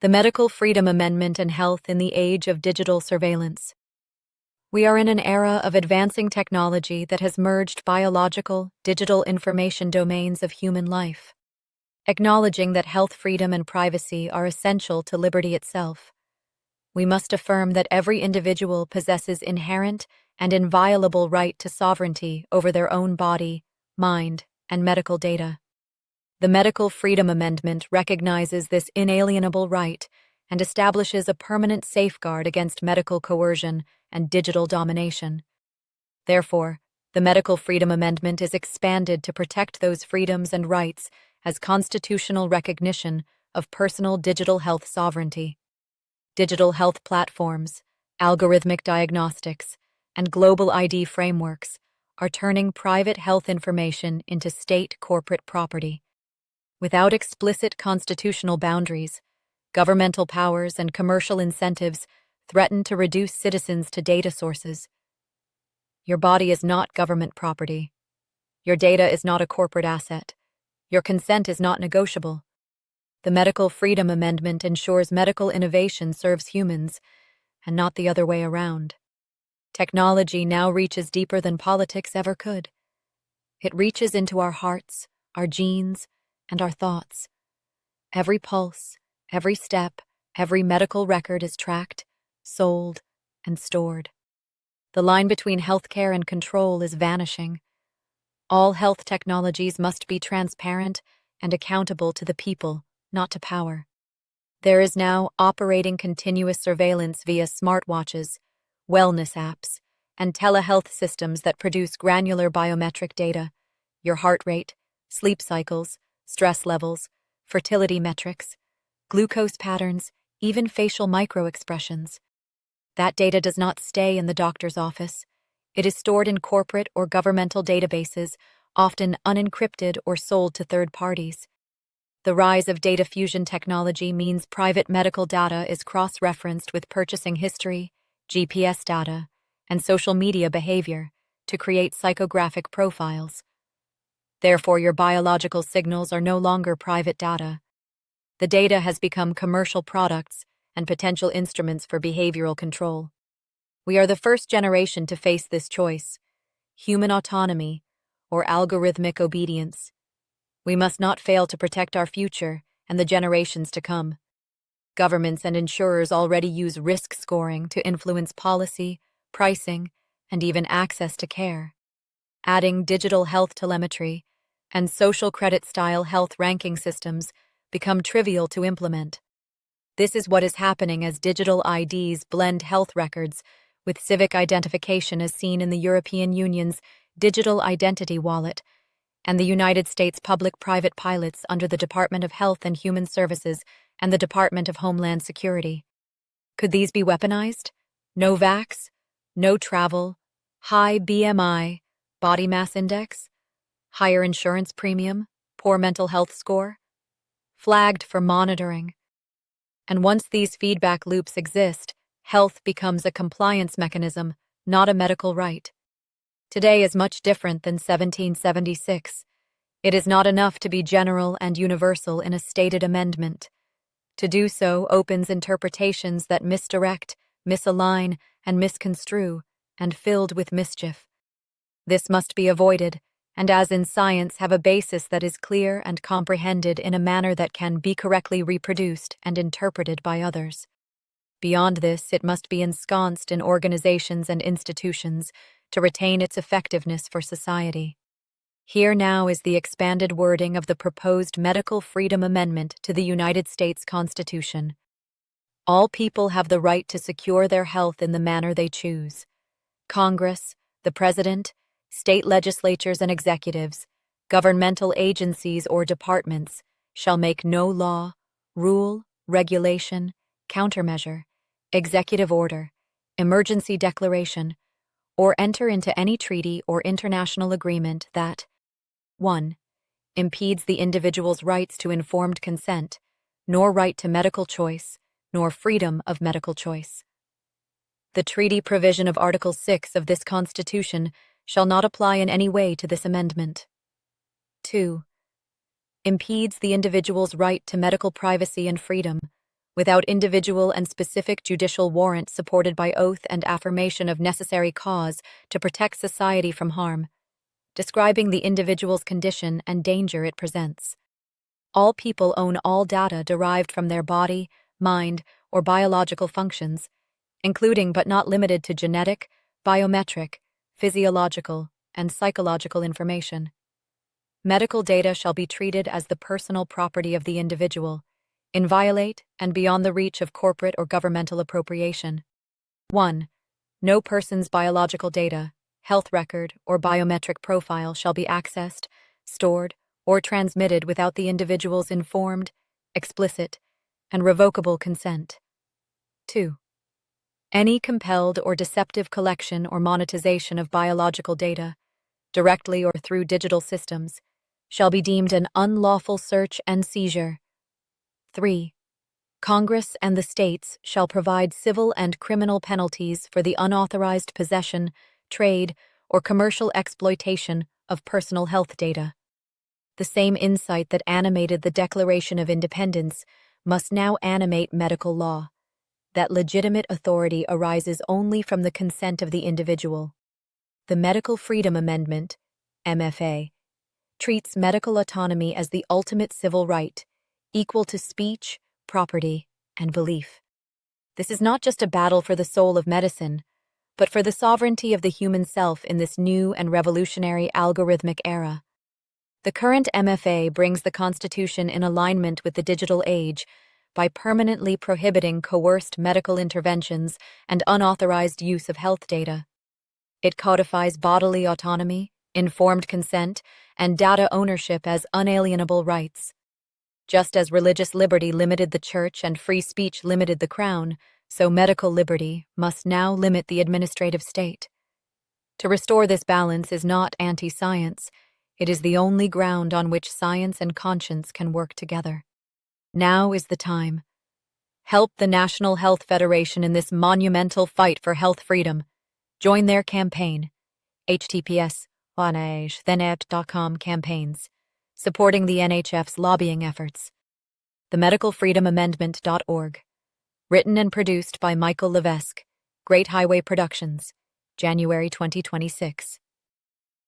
The Medical Freedom Amendment and Health in the Age of Digital Surveillance. We are in an era of advancing technology that has merged biological, digital information domains of human life. Acknowledging that health freedom and privacy are essential to liberty itself, we must affirm that every individual possesses inherent and inviolable right to sovereignty over their own body, mind, and medical data. The Medical Freedom Amendment recognizes this inalienable right and establishes a permanent safeguard against medical coercion and digital domination. Therefore, the Medical Freedom Amendment is expanded to protect those freedoms and rights as constitutional recognition of personal digital health sovereignty. Digital health platforms, algorithmic diagnostics, and global ID frameworks are turning private health information into state corporate property. Without explicit constitutional boundaries, governmental powers and commercial incentives threaten to reduce citizens to data sources. Your body is not government property. Your data is not a corporate asset. Your consent is not negotiable. The Medical Freedom Amendment ensures medical innovation serves humans, and not the other way around. Technology now reaches deeper than politics ever could. It reaches into our hearts, our genes, and our thoughts. Every pulse, every step, every medical record is tracked, sold, and stored. The line between healthcare and control is vanishing. All health technologies must be transparent and accountable to the people, not to power. There is now operating continuous surveillance via smartwatches, wellness apps, and telehealth systems that produce granular biometric data, your heart rate, sleep cycles, stress levels, fertility metrics, glucose patterns, even facial microexpressions. That data does not stay in the doctor's office. It is stored in corporate or governmental databases, often unencrypted or sold to third parties. The rise of data fusion technology means private medical data is cross-referenced with purchasing history, GPS data, and social media behavior to create psychographic profiles. Therefore, your biological signals are no longer private data. The data has become commercial products and potential instruments for behavioral control. We are the first generation to face this choice: human autonomy or algorithmic obedience. We must not fail to protect our future and the generations to come. Governments and insurers already use risk scoring to influence policy, pricing, and even access to care. Adding digital health telemetry and social credit-style health ranking systems become trivial to implement. This is what is happening as digital IDs blend health records with civic identification, as seen in the European Union's Digital Identity Wallet and the United States public-private pilots under the Department of Health and Human Services and the Department of Homeland Security. Could these be weaponized? No vax, no travel, high BMI, body mass index, higher insurance premium, poor mental health score, flagged for monitoring. And once these feedback loops exist, health becomes a compliance mechanism, not a medical right. Today is much different than 1776. It is not enough to be general and universal in a stated amendment. To do so opens interpretations that misdirect, misalign, and misconstrue, and filled with mischief. This must be avoided, and as in science, have a basis that is clear and comprehended in a manner that can be correctly reproduced and interpreted by others. Beyond this, it must be ensconced in organizations and institutions to retain its effectiveness for society. Here now is the expanded wording of the proposed Medical Freedom Amendment to the United States Constitution. All people have the right to secure their health in the manner they choose. Congress, the President, state legislatures and executives, governmental agencies or departments shall make no law, rule, regulation, countermeasure, executive order, emergency declaration, or enter into any treaty or international agreement that 1. Impedes the individual's rights to informed consent, nor right to medical choice, nor freedom of medical choice. The treaty provision of Article 6 of this Constitution shall not apply in any way to this amendment. 2. Impedes the individual's right to medical privacy and freedom, without individual and specific judicial warrant supported by oath and affirmation of necessary cause to protect society from harm, describing the individual's condition and danger it presents. All people own all data derived from their body, mind, or biological functions, including but not limited to genetic, biometric, physiological, and psychological information. Medical data shall be treated as the personal property of the individual, inviolate and beyond the reach of corporate or governmental appropriation. 1. No person's biological data, health record, or biometric profile shall be accessed, stored, or transmitted without the individual's informed, explicit, and revocable consent. 2. Any compelled or deceptive collection or monetization of biological data, directly or through digital systems, shall be deemed an unlawful search and seizure. 3. Congress and the states shall provide civil and criminal penalties for the unauthorized possession, trade, or commercial exploitation of personal health data. The same insight that animated the Declaration of Independence must now animate medical law, that legitimate authority arises only from the consent of the individual. The Medical Freedom Amendment, MFA, treats medical autonomy as the ultimate civil right, equal to speech, property, and belief. This is not just a battle for the soul of medicine, but for the sovereignty of the human self in this new and revolutionary algorithmic era. The current MFA brings the Constitution in alignment with the digital age by permanently prohibiting coerced medical interventions and unauthorized use of health data. It codifies bodily autonomy, informed consent, and data ownership as unalienable rights. Just as religious liberty limited the church and free speech limited the crown, so medical liberty must now limit the administrative state. To restore this balance is not anti-science. It is the only ground on which science and conscience can work together. Now is the time. Help the National Health Federation in this monumental fight for health freedom. Join their campaign, https://thenep.com campaigns, supporting the NHF's lobbying efforts. themedicalfreedomamendment.org. Written and produced by Michael Levesque, Great Highway Productions, January 2026.